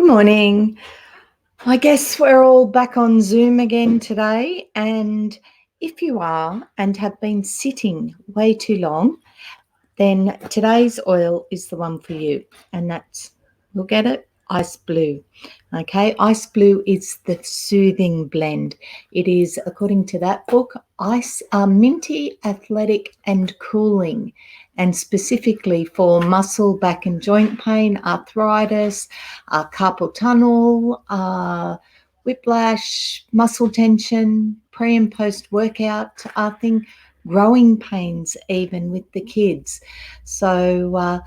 Good morning. I guess we're all back on Zoom again today, and if you are and have been sitting way too long, then today's oil is the one for you, and that's, you'll get it, Ice Blue. Okay, Ice Blue is the soothing blend. It is, according to that book, minty, athletic and cooling, and specifically for muscle, back and joint pain, arthritis, carpal tunnel, whiplash, muscle tension, pre and post workout thing, growing pains even with the kids. So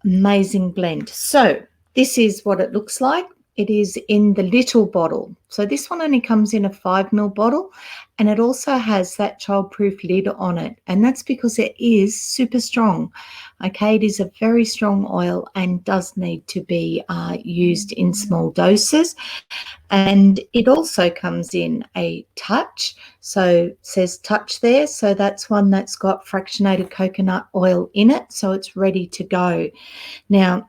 amazing blend. So this is what it looks like. It is in the little bottle. So this one only comes in a 5 ml bottle, and it also has that childproof lid on it. And that's because it is super strong. Okay, it is a very strong oil and does need to be used in small doses. And it also comes in a touch. So it says touch there. So that's one that's got fractionated coconut oil in it. So it's ready to go. Now,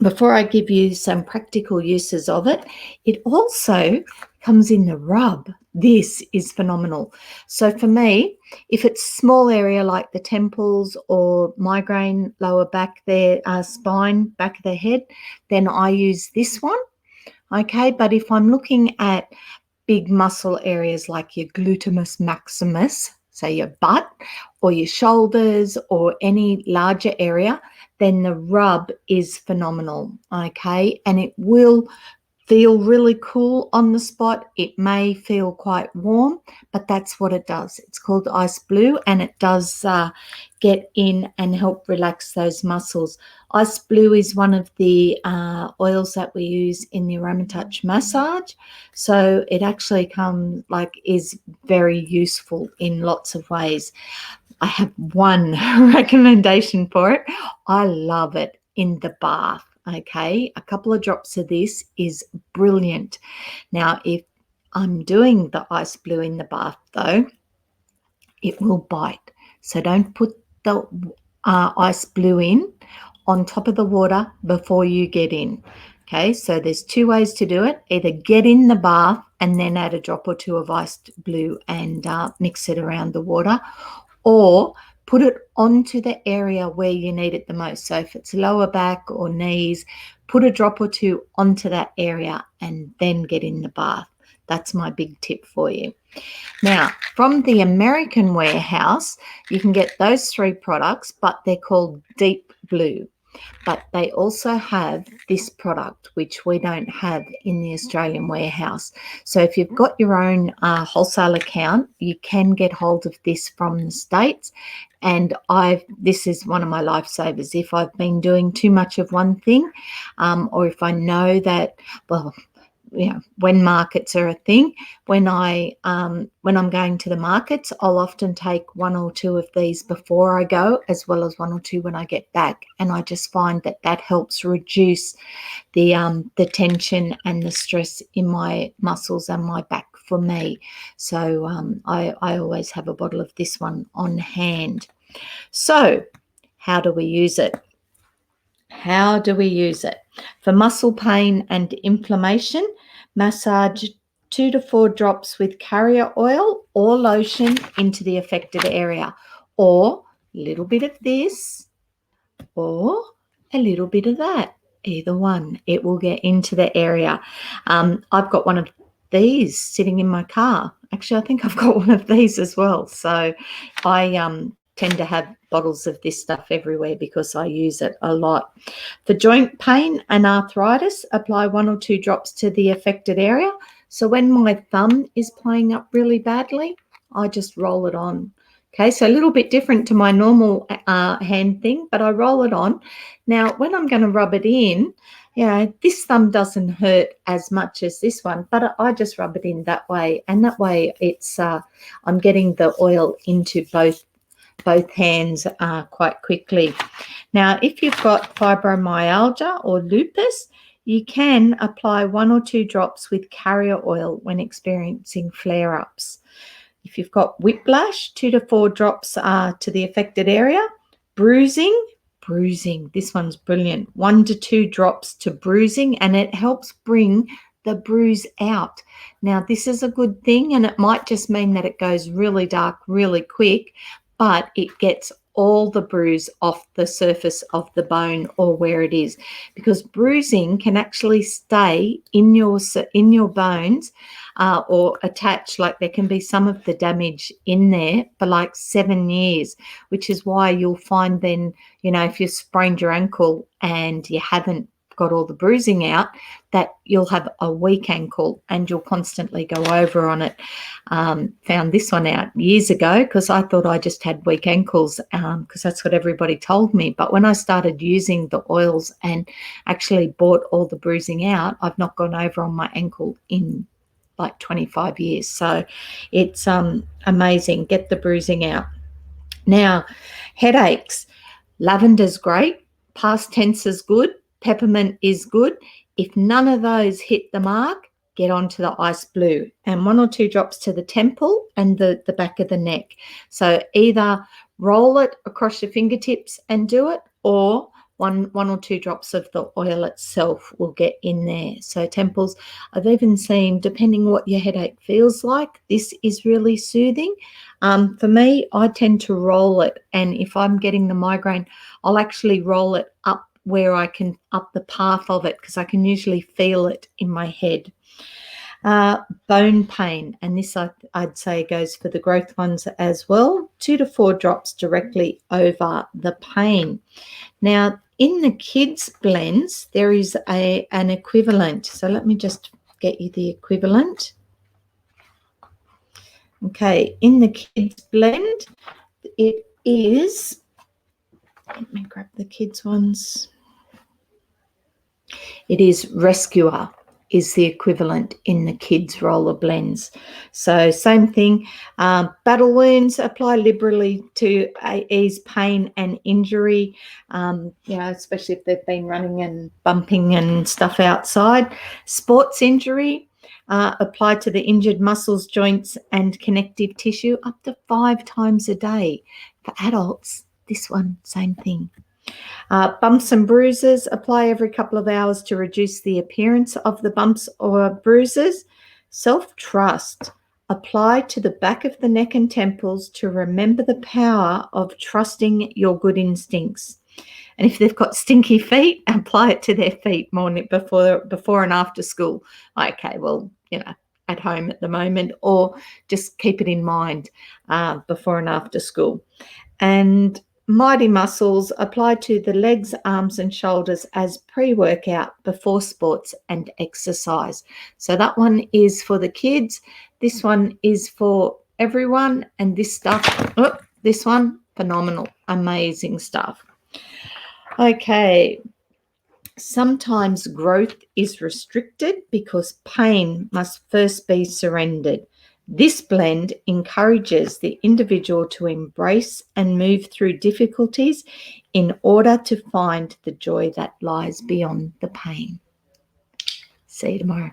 before I give you some practical uses of it, it also comes in the rub. This is phenomenal. So for me, if it's small area like the temples or migraine, lower back there, spine, back of the head, then I use this one. Okay, but if I'm looking at big muscle areas like your gluteus maximus, say your butt or your shoulders or any larger area, then the rub is phenomenal, okay? And it will feel really cool on the spot. It may feel quite warm, but that's what it does. It's called Ice Blue, and it does get in and help relax those muscles. Ice Blue is one of the oils that we use in the Aromatouch massage. So it actually is very useful in lots of ways. I have one recommendation for it. I love it in the bath. Okay, a couple of drops of this is brilliant. Now, if I'm doing the Ice Blue in the bath, though, it will bite. So don't put the Ice Blue in on top of the water before you get in. Okay, so there's two ways to do it. Either get in the bath and then add a drop or two of Ice Blue and mix it around the water, or put it onto the area where you need it the most. So if it's lower back or knees, put a drop or two onto that area and then get in the bath. That's my big tip for you. Now, from the American warehouse, you can get those 3 products, but they're called Deep Blue. But they also have this product, which we don't have in the Australian warehouse. So if you've got your own wholesale account, you can get hold of this from the States. And this is one of my lifesavers. If I've been doing too much of one thing, or if I know that, when markets are a thing, when I'm going to the markets, I'll often take 1 or 2 of these before I go, as well as 1 or 2 when I get back. And I just find that helps reduce the tension and the stress in my muscles and my back for me. So I always have a bottle of this one on hand. So how do we use it? How do we use it? For muscle pain and inflammation, massage 2 to 4 drops with carrier oil or lotion into the affected area, or a little bit of this or a little bit of that. Either one, it will get into the area. I've got one of these sitting in my car. Actually, I think I've got one of these as well. So I tend to have bottles of this stuff everywhere because I use it a lot. For joint pain and arthritis, apply 1 or 2 drops to the affected area. So when my thumb is playing up really badly, I just roll it on. Okay, so a little bit different to my normal hand thing, but I roll it on. Now, when I'm going to rub it in, this thumb doesn't hurt as much as this one, but I just rub it in that way. And that way it's I'm getting the oil into both hands quite quickly. Now, if you've got fibromyalgia or lupus, you can apply 1 or 2 drops with carrier oil when experiencing flare-ups. If you've got whiplash, 2 to 4 drops to the affected area. Bruising, bruising. This one's brilliant. 1 to 2 drops to bruising, and it helps bring the bruise out. Now, this is a good thing, and it might just mean that it goes really dark really quick, but it gets all the bruise off the surface of the bone or where it is, because bruising can actually stay in your bones or attach. Like, there can be some of the damage in there for like 7 years, which is why you'll find then, you know, if you sprained your ankle and you haven't got all the bruising out, that you'll have a weak ankle and you'll constantly go over on it. Found this one out years ago because I thought I just had weak ankles because that's what everybody told me. But when I started using the oils and actually brought all the bruising out, I've not gone over on my ankle in like 25 years. So it's amazing. Get the bruising out. Now, headaches. Lavender's great. Past tense is good. Peppermint is good. If none of those hit the mark, get onto the ice blue, and 1 or 2 drops to the temple and the back of the neck. So either roll it across your fingertips and do it, or one or 2 drops of the oil itself will get in there. So temples, I've even seen, depending what your headache feels like, this is really soothing. For me, I tend to roll it, and if I'm getting the migraine, I'll actually roll it up where I can, up the path of it, because I can usually feel it in my head. Bone pain, and this I'd say goes for the growth ones as well. 2 to 4 drops directly over the pain. Now, in the kids blends, there is an equivalent. So let me just get you the equivalent. Okay, in the kids blend, it is, let me grab the kids ones. It is Rescuer is the equivalent in the kids roller blends. So same thing. Battle wounds, apply liberally to ease pain and injury, especially if they've been running and bumping and stuff outside. Sports injury, apply to the injured muscles, joints and connective tissue up to 5 times a day. For adults, this one, same thing. Bumps and bruises, apply every couple of hours to reduce the appearance of the bumps or bruises. Self-trust, apply to the back of the neck and temples to remember the power of trusting your good instincts. And if they've got stinky feet, apply it to their feet morning before and after school. Okay, well, at home at the moment, or just keep it in mind before and after school. And mighty muscles, apply to the legs, arms and shoulders as pre-workout before sports and exercise. So that one is for the kids. This one is for everyone. And this stuff, this one, phenomenal, amazing stuff. Okay. Sometimes growth is restricted because pain must first be surrendered. This blend encourages the individual to embrace and move through difficulties in order to find the joy that lies beyond the pain. See you tomorrow.